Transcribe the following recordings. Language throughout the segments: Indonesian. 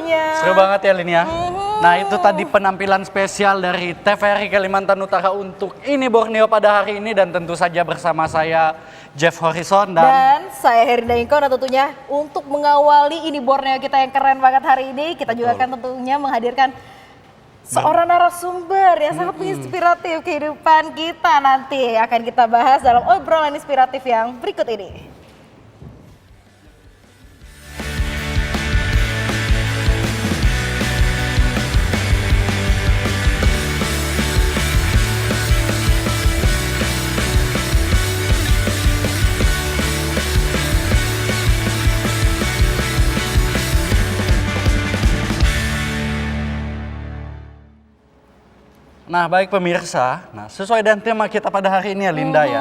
pastinya. Seru banget ya Lin ya. Nah itu tadi penampilan spesial dari TVRI Kalimantan Utara untuk Ini Borneo pada hari ini. Dan tentu saja bersama saya Jeff Horizon dan saya Herinda Ingko. Dan tentunya untuk mengawali Ini Borneo kita yang keren banget hari ini, kita juga akan tentunya menghadirkan seorang narasumber yang sangat menginspiratif kehidupan kita. Nanti akan kita bahas dalam obrolan inspiratif yang berikut ini. Nah baik pemirsa, sesuai dengan tema kita pada hari ini ya Linda ya.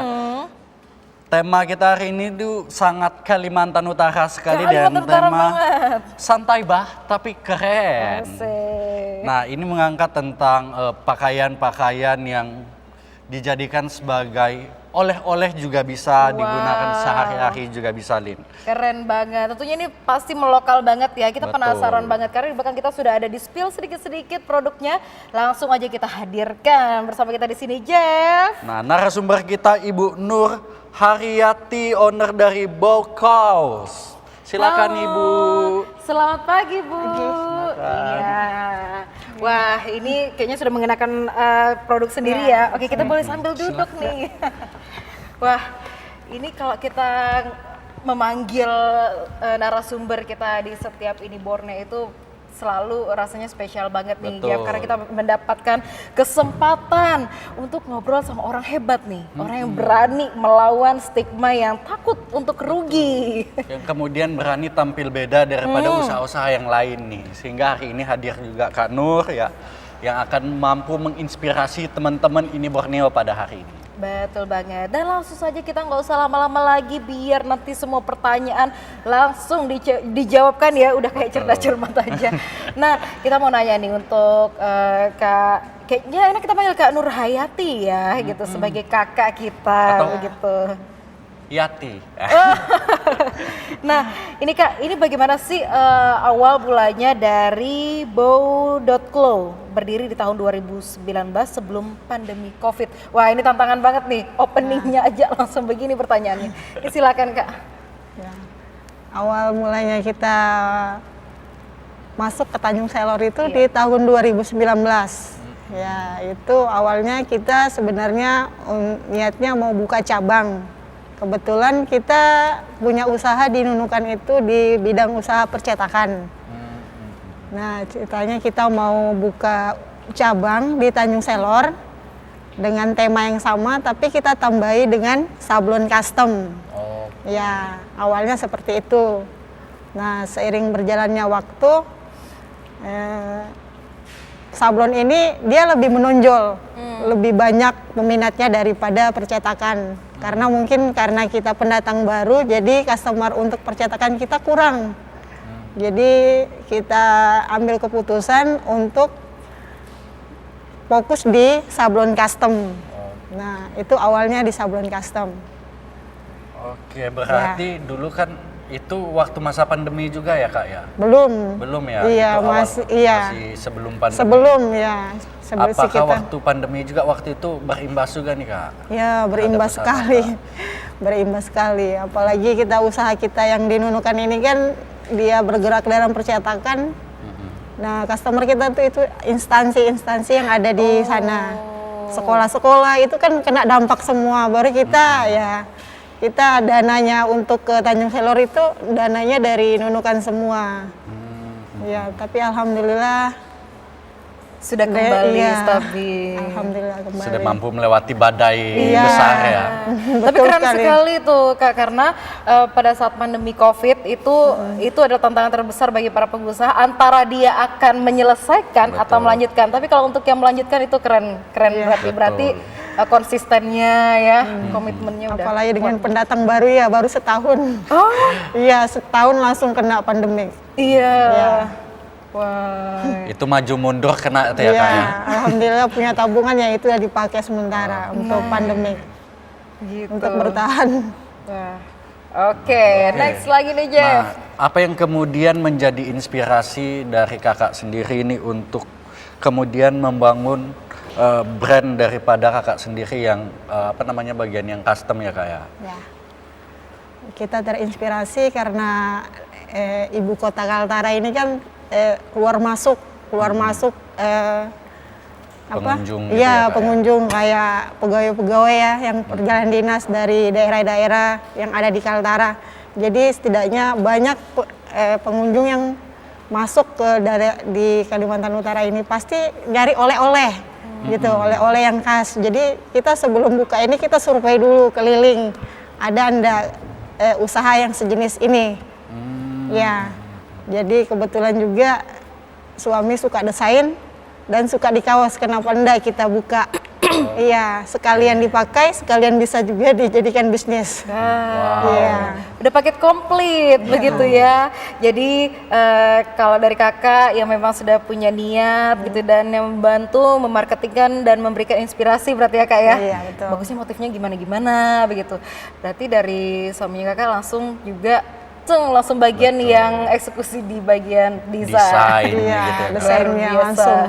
Tema kita hari ini tuh sangat Kalimantan Utara sekali dan tema santai tapi keren. Nah ini mengangkat tentang pakaian-pakaian yang dijadikan sebagai oleh-oleh juga bisa digunakan sehari-hari juga bisa Lin. Keren banget, tentunya ini pasti melokal banget ya, kita penasaran banget karena bahkan kita sudah ada di spill sedikit-sedikit produknya. Langsung aja kita hadirkan bersama kita di sini Jeff. Nah narasumber kita Ibu Nur Haryati, owner dari Bauhaus. Silakan Ibu. Selamat pagi Bu. Iya. Wah ini kayaknya sudah mengenakan produk sendiri ya. Oke kita boleh sambil duduk nih. Wah ini kalau kita memanggil narasumber kita di setiap Ini Borneo itu selalu rasanya spesial banget nih Jeff, karena kita mendapatkan kesempatan untuk ngobrol sama orang hebat nih, orang yang berani melawan stigma yang takut untuk rugi. Yang kemudian berani tampil beda daripada usaha-usaha yang lain nih, sehingga hari ini hadir juga Kak Nur ya, yang akan mampu menginspirasi teman-teman Ini Borneo pada hari ini. Betul banget, dan langsung saja kita nggak usah lama-lama lagi biar nanti semua pertanyaan langsung dijawabkan ya, udah kayak cerdas cermat aja. Nah kita mau nanya nih untuk kayaknya enak kita panggil Kak Nur Hayati ya gitu, sebagai kakak kita gitu. Yati. Nah ini Kak, ini bagaimana sih awal mulanya dari Bow.Clo berdiri di tahun 2019 sebelum pandemi COVID. Wah ini tantangan banget nih, openingnya aja langsung begini pertanyaannya. Silakan Kak. Ya. Awal mulanya kita masuk ke Tanjung Selor itu di tahun 2019. Ya itu awalnya kita sebenarnya niatnya mau buka cabang. Kebetulan kita punya usaha di Nunukan itu di bidang usaha percetakan. Nah ceritanya kita mau buka cabang di Tanjung Selor dengan tema yang sama, tapi kita tambahi dengan sablon custom. Ya awalnya seperti itu. Nah seiring berjalannya waktu, sablon ini dia lebih menonjol, lebih banyak peminatnya daripada percetakan. Karena mungkin karena kita pendatang baru, jadi customer untuk percetakan kita kurang. Jadi kita ambil keputusan untuk fokus di sablon custom. Nah itu awalnya di sablon custom. Oke berarti dulu kan itu waktu masa pandemi juga ya Kak ya? Belum ya? Iya masih sebelum pandemi. Sebelum ya. Apakah waktu pandemi juga waktu itu berimbas juga nih Kak? Ya berimbas sekali, berimbas sekali. Apalagi kita usaha kita yang di Nunukan ini kan dia bergerak dalam percetakan. Nah customer kita tuh itu instansi-instansi yang ada di sana, sekolah-sekolah itu kan kena dampak semua. Baru kita kita dananya untuk ke Tanjung Selor itu dananya dari Nunukan semua. Ya tapi alhamdulillah sudah kembali stabil. Alhamdulillah kembali. Sudah mampu melewati badai besar ya. Tapi keren sekali tuh Kak, karena pada saat pandemi COVID itu adalah tantangan terbesar bagi para pengusaha, antara dia akan menyelesaikan atau melanjutkan. Tapi kalau untuk yang melanjutkan itu keren berarti konsistennya ya, komitmennya udah. Apalagi dengan pendatang baru ya, baru setahun. Iya, setahun langsung kena pandemi. Iya. Wah. Itu maju mundur kena ya Kak ya. Alhamdulillah punya tabungan ya, itu ya dipakai sementara untuk pandemi. Gitu. Untuk bertahan. Wah. Oke, next lagi nih Jeff. Apa yang kemudian menjadi inspirasi dari kakak sendiri ini untuk kemudian membangun brand daripada kakak sendiri yang bagian yang custom ya kak ya? Ya. Kita terinspirasi karena ibu kota Kaltara ini kan keluar masuk pengunjung gitu iya, ya, Kak, pengunjung kayak pegawai-pegawai ya yang perjalanan dinas dari daerah-daerah yang ada di Kaltara. Jadi setidaknya banyak pengunjung yang masuk ke di Kalimantan Utara ini pasti nyari oleh-oleh gitu, oleh-oleh yang khas. Jadi kita sebelum buka ini kita survei dulu keliling, ada enggak usaha yang sejenis ini. Ya, jadi kebetulan juga suami suka desain dan suka di kaos, kenapa enggak kita buka. Iya, sekalian dipakai, sekalian bisa juga dijadikan bisnis. Iya. Udah paket komplit begitu ya. Jadi kalau dari kakak yang memang sudah punya niat gitu dan yang membantu memarketingkan dan memberikan inspirasi berarti ya kak ya. Iya, betul. Bagusnya motifnya gimana begitu. Berarti dari suaminya kakak langsung juga langsung bagian yang eksekusi di bagian desain. Iya, gitu ya, Kak? desainnya Luar biasa. langsung.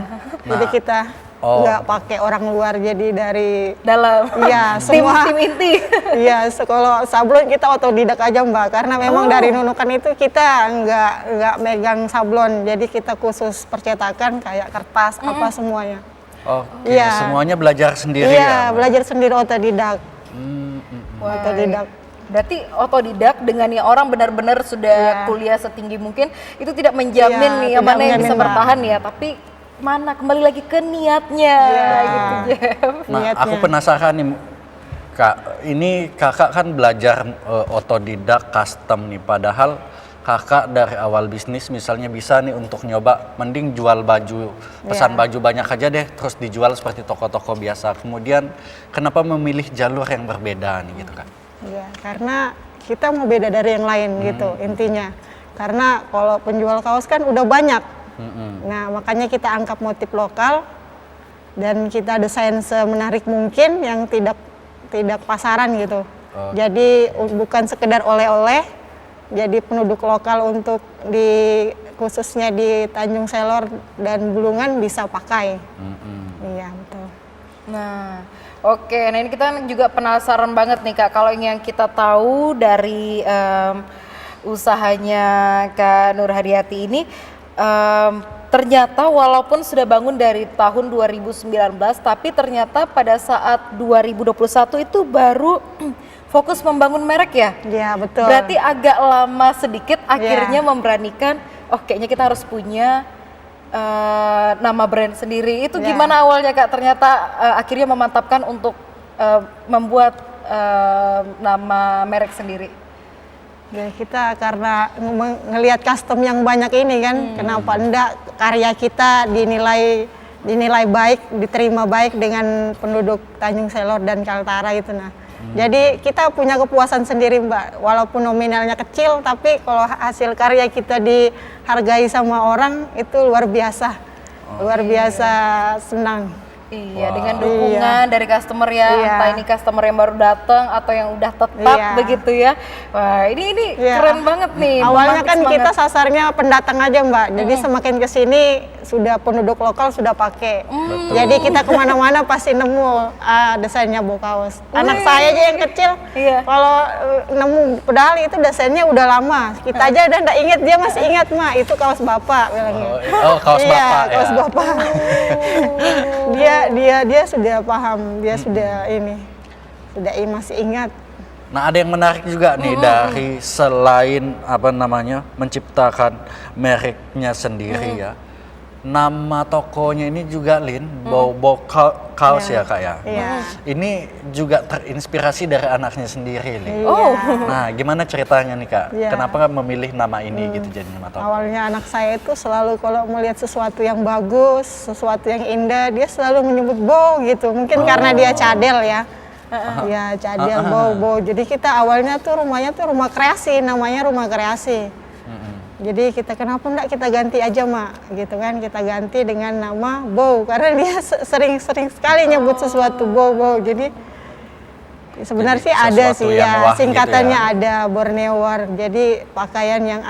Jadi Nah, kita nggak pakai orang luar, jadi dari Dalam iya semua tim inti. iya, kalau sablon kita otodidak aja Mbak, karena memang dari nunukan itu kita nggak megang sablon, jadi kita khusus percetakan kayak kertas apa semuanya. Oke, Iya. semuanya belajar sendiri Iya, ya? belajar sendiri otodidak. Wah, Otodidak. berarti otodidak dengan yang orang benar-benar sudah kuliah setinggi mungkin itu tidak menjamin Iya, nih tidak mana yang bisa menjamin, Mbak. bertahan ya, tapi mana kembali lagi ke niatnya gitu Jeff. Nah, Niatnya. aku penasaran nih, Kak. Ini kakak kan belajar otodidak custom nih, padahal kakak dari awal bisnis misalnya bisa nih untuk nyoba, mending jual baju, pesan baju banyak aja deh, terus dijual seperti toko-toko biasa. Kemudian kenapa memilih jalur yang berbeda nih gitu kan? Iya, karena kita mau beda dari yang lain gitu intinya. Karena kalau penjual kaos kan udah banyak. Nah, makanya kita angkat motif lokal dan kita desain semenarik mungkin yang tidak pasaran gitu. Jadi bukan sekedar oleh-oleh, jadi penduduk lokal untuk khususnya di Tanjung Selor dan Bulungan bisa pakai. Iya, betul. Nah, oke. Nah ini kita juga penasaran banget nih Kak, kalau yang kita tahu dari usahanya Kak Nur Haryati ini, ternyata walaupun sudah bangun dari tahun 2019, tapi ternyata pada saat 2021 itu baru fokus membangun merek ya? Iya, betul. Berarti agak lama sedikit akhirnya memberanikan, oh kayaknya kita harus punya nama brand sendiri. Itu gimana awalnya Kak? Ternyata akhirnya memantapkan untuk membuat nama merek sendiri. Ya, kita karena ngelihat custom yang banyak ini kan, kenapa enggak karya kita dinilai baik, diterima baik dengan penduduk Tanjung Selor dan Kaltara itu nah. Jadi kita punya kepuasan sendiri Mbak, walaupun nominalnya kecil, tapi kalau hasil karya kita dihargai sama orang itu luar biasa, luar biasa senang. Iya, dengan dukungan dari customer ya, entah ini customer yang baru datang atau yang udah tetap begitu ya. Wah, ini keren banget nih. Awalnya romantis kan banget. kita sasarnya pendatang aja Mbak, jadi semakin kesini sudah penduduk lokal sudah pakai. Jadi kita kemana-mana pasti nemu desainnya bau kaos. Anak saya aja yang kecil, kalau nemu padahal itu desainnya udah lama. Kita aja udah nggak inget, dia masih ingat Mak, itu kaos bapak bilangnya. Oh, kaos bapak ya. Kaos bapak. dia sudah paham, dia sudah masih ingat. Nah, ada yang menarik juga nih dari selain menciptakan mereknya sendiri ya. Nama tokonya ini juga Bau Kaos ya Kak ya. Iya. Ini juga terinspirasi dari anaknya sendiri nih. Nah, gimana ceritanya nih Kak? Iya. Kenapa memilih nama ini gitu jadi nama toko? Awalnya anak saya itu selalu kalau melihat sesuatu yang bagus, sesuatu yang indah, dia selalu menyebut Bau gitu. Mungkin karena dia cadel ya. Ya, cadel Bau. Jadi kita awalnya tuh rumahnya tuh rumah kreasi, namanya rumah kreasi. Jadi kita kenapa enggak kita ganti aja Mak, gitu kan, kita ganti dengan nama Bau karena dia sering sekali nyebut sesuatu Bau. Jadi Sebenarnya Jadi sih ada sesuatu sih yang ya, wah gitu singkatannya ya. ada Borneo War. Jadi pakaian yang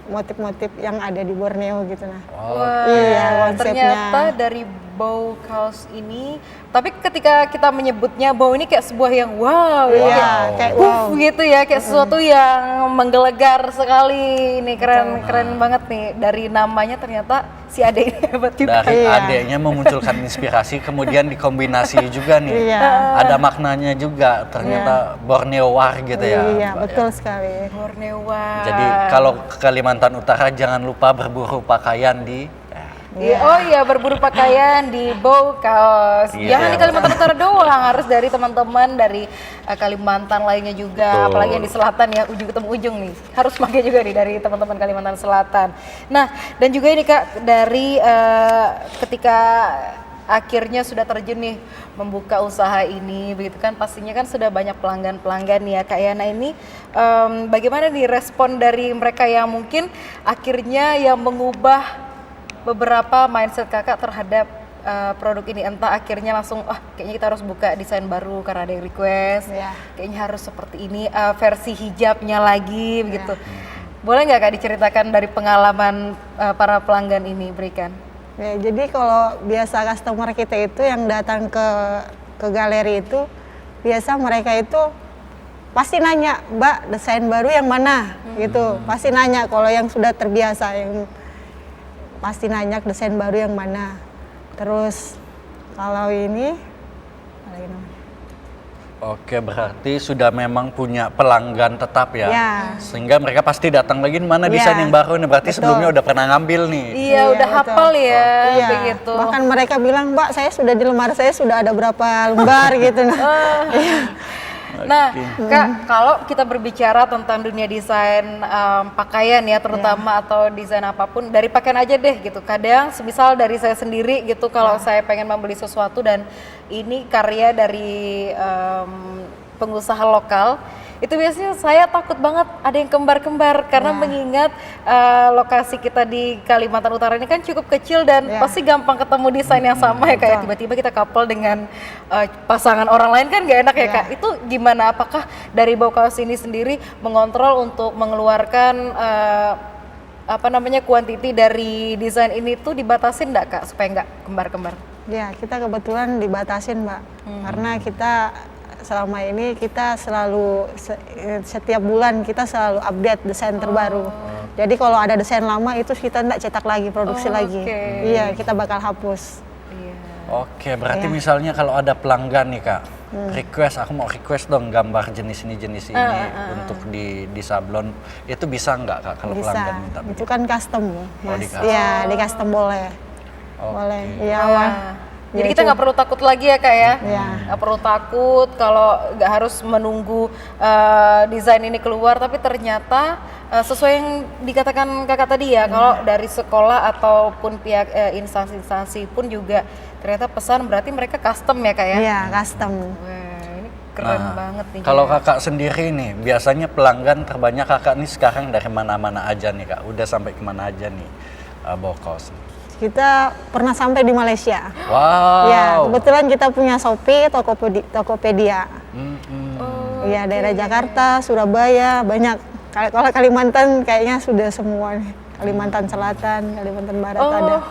motif-motif yang ada di Borneo gitu nah. Wah, Iya, konsepnya. ternyata dari bau kaos ini, tapi ketika kita menyebutnya bau ini kayak sebuah yang wow, Iya, kayak puff wow. gitu ya, kayak sesuatu yang menggelegar sekali. Ini keren banget nih. Dari namanya ternyata si Ade ini hebat juga. Dari Iya. adeknya memunculkan inspirasi, kemudian dikombinasi juga nih. Iya. Ada maknanya juga, ternyata Borneo War gitu ya. Iya, Mbak, betul ya. sekali. Borneo War. Jadi kalau ke Kalimantan Utara jangan lupa berburu pakaian di Iya, oh iya, berburu pakaian di bau kaos. Iya. Jangan di Kalimantan Utara doang, harus dari teman-teman dari Kalimantan lainnya juga, Betul. apalagi yang di selatan ya, ujung ketemu ujung nih. Harus pakai juga nih dari teman-teman Kalimantan Selatan. Nah, dan juga ini Kak, dari ketika akhirnya sudah terjun nih membuka usaha ini, begitu kan pastinya kan sudah banyak pelanggan-pelanggan nih ya Kak ya. Nah ini bagaimana nih respon dari mereka yang mungkin akhirnya yang mengubah beberapa mindset kakak terhadap produk ini, entah akhirnya langsung kayaknya kita harus buka desain baru karena ada yang request, Iya. kayaknya harus seperti ini versi hijabnya lagi begitu. Boleh nggak Kak diceritakan dari pengalaman para pelanggan ini berikan? Ya, jadi kalau biasa customer kita itu yang datang ke galeri itu, biasa mereka itu pasti nanya, Mbak desain baru yang mana gitu, pasti nanya. Kalau yang sudah terbiasa yang pasti nanya desain baru yang mana. Terus kalau ini Oke, berarti sudah memang punya pelanggan tetap ya. Ya. Sehingga mereka pasti datang lagi mana desain Ya, yang baru nih. Berarti betul. sebelumnya udah pernah ngambil nih. Iya, udah betul. hafal ya, Iya. begitu. Bahkan mereka bilang, Mbak saya sudah di lemari saya sudah ada berapa lembar gitu. Nah, Kak, kalau kita berbicara tentang dunia desain pakaian ya, terutama atau desain apapun, dari pakaian aja deh gitu. Kadang semisal dari saya sendiri gitu, kalau saya pengen membeli sesuatu dan ini karya dari pengusaha lokal, itu biasanya saya takut banget ada yang kembar-kembar karena mengingat lokasi kita di Kalimantan Utara ini kan cukup kecil dan pasti gampang ketemu desain yang sama ya kayak tiba-tiba kita couple dengan pasangan orang lain kan gak enak ya Kak. Itu gimana? Apakah dari bau kaos ini sendiri mengontrol untuk mengeluarkan kuantiti dari desain ini tuh dibatasin enggak Kak supaya nggak kembar-kembar? Ya, kita kebetulan dibatasin, Mbak. Karena kita selama ini kita selalu setiap bulan kita selalu update desain terbaru. Jadi kalau ada desain lama itu kita tidak cetak lagi, produksi lagi. Iya, kita bakal hapus. Oke, berarti misalnya kalau ada pelanggan nih Kak, request, aku mau request dong gambar jenis ini untuk di sablon, itu bisa nggak Kak kalau Bisa. pelanggan minta? Itu kan custom, Mas. di custom. Iya, di custom boleh. Boleh. Iya, Wah. Jadi kita nggak perlu takut lagi ya Kak ya? Iya. Nggak perlu takut kalau nggak harus menunggu desain ini keluar, tapi ternyata sesuai yang dikatakan kakak tadi ya, kalau dari sekolah ataupun pihak instansi-instansi pun juga ternyata pesan berarti mereka custom ya Kak ya? Iya, custom. Wah, ini keren banget nih. Kalau kakak sendiri nih, biasanya pelanggan terbanyak kakak nih sekarang dari mana-mana aja nih Kak? Udah sampai kemana aja nih Bokos? Kita pernah sampai di Malaysia. Wow. Ya, kebetulan kita punya Shopee, Tokopedia. Iya, daerah Jakarta, Surabaya, banyak. Kalau Kalimantan kayaknya sudah semua nih. Kalimantan Selatan, Kalimantan Barat ada.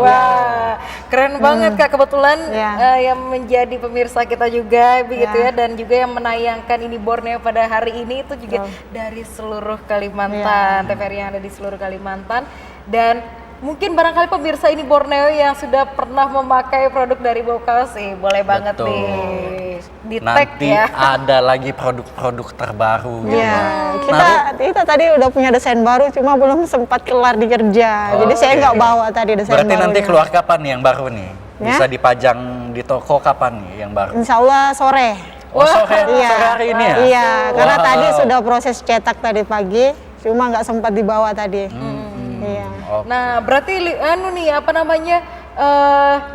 Wah, keren banget Kak. Kebetulan Ya. yang menjadi pemirsa kita juga begitu ya, dan juga yang menayangkan ini Borneo pada hari ini itu juga dari seluruh Kalimantan, TVRI yang ada di seluruh Kalimantan. Dan mungkin barangkali pemirsa ini Borneo yang sudah pernah memakai produk dari Bokaos boleh banget Betul. nih di tag Nanti ya. ada lagi produk-produk terbaru. Iya, kita tadi udah punya desain baru, cuma belum sempat kelar dikerja. Jadi saya nggak bawa tadi desain Berarti barunya. nanti keluar kapan nih yang baru nih? Ya? Bisa dipajang di toko kapan nih yang baru? Insya Allah sore. Oh, sore Iya, hari ini ya? Iya, karena Wow. tadi sudah proses cetak tadi pagi, cuma nggak sempat dibawa tadi. Iya. Oke. Nah, berarti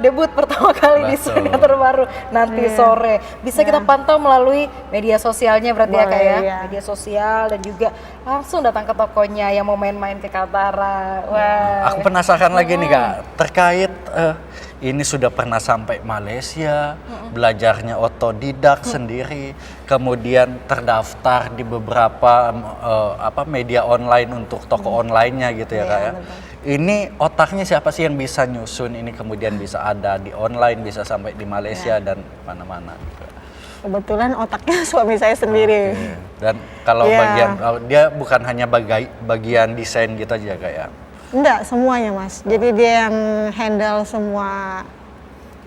debut pertama kali di Betul. zona terbaru nanti sore. Bisa kita pantau melalui media sosialnya berarti ya Kak ya. Iya. Media sosial dan juga langsung datang ke tokonya yang mau main-main ke Kaltara. Wah. Aku penasaran lagi nih Kak, terkait ini sudah pernah sampai Malaysia, belajarnya otodidak sendiri, kemudian terdaftar di beberapa media online untuk toko online-nya gitu ya, Kak ya. Ini otaknya siapa sih yang bisa nyusun ini kemudian bisa ada di online, bisa sampai di Malaysia dan mana-mana gitu. Kebetulan otaknya suami saya sendiri. Dan kalau bagian dia bukan hanya bagian desain gitu aja, Kak ya. Enggak, semuanya Mas. Jadi dia yang handle semua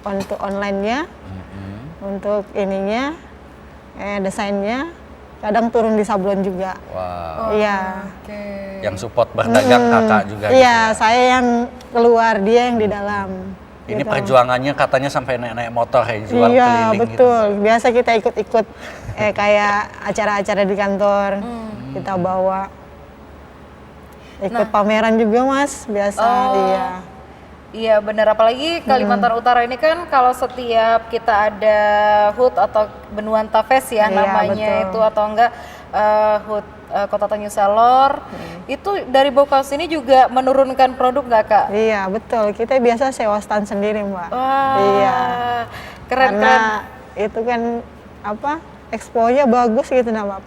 untuk online-nya, untuk ininya, desainnya, kadang turun di sablon juga. Wow. Iya. Yang support berdagang kakak juga gitu Iya, ya? saya yang keluar, dia yang di dalam. Ini gitu. perjuangannya katanya sampai naik-naik motor ya, jual Iya, keliling betul. gitu. Biasa kita ikut-ikut kayak acara-acara di kantor, kita bawa. Ikut pameran juga Mas, biasa. Iya. Iya benar, apalagi Kalimantan Utara ini kan kalau setiap kita ada HUT atau Benuan Tafes ya Iya, namanya betul. itu, atau enggak HUT Kota Tanjung Salor, itu dari Bokaus ini juga menurunkan produk nggak Kak? Iya, betul. Kita biasa sewa stand sendiri, Mbak. Wah, Iya. keren. Karena itu kan expo-nya bagus gitu nah, Mbak.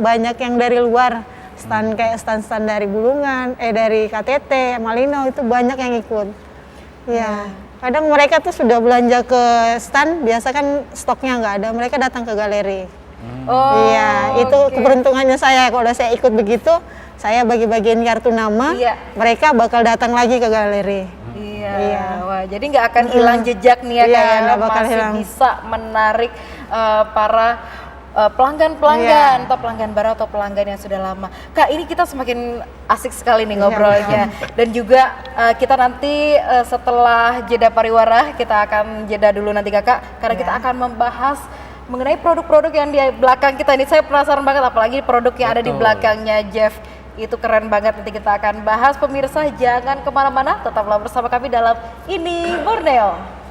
Banyak yang dari luar. Stand kayak stand dari Bulungan, dari KTT, Malino itu banyak yang ikut. Iya. Kadang mereka tuh sudah belanja ke stand, biasa kan stoknya nggak ada, mereka datang ke galeri. Iya, itu keberuntungannya saya. Kalau saya ikut begitu, saya bagi-bagiin kartu nama, mereka bakal datang lagi ke galeri. Iya. Wah, jadi nggak akan hilang jejak nih ya, kayak masih bisa menarik para pelanggan-pelanggan atau pelanggan baru atau pelanggan yang sudah lama. Kak, ini kita semakin asik sekali nih ngobrolnya. Dan juga kita nanti setelah jeda pariwara, kita akan jeda dulu nanti Kakak, karena kita akan membahas mengenai produk-produk yang di belakang kita ini. Saya penasaran banget, apalagi produk yang ada di belakangnya Jeff. Itu keren banget, nanti kita akan bahas. Pemirsa jangan kemana-mana, tetaplah bersama kami dalam Ini Borneo.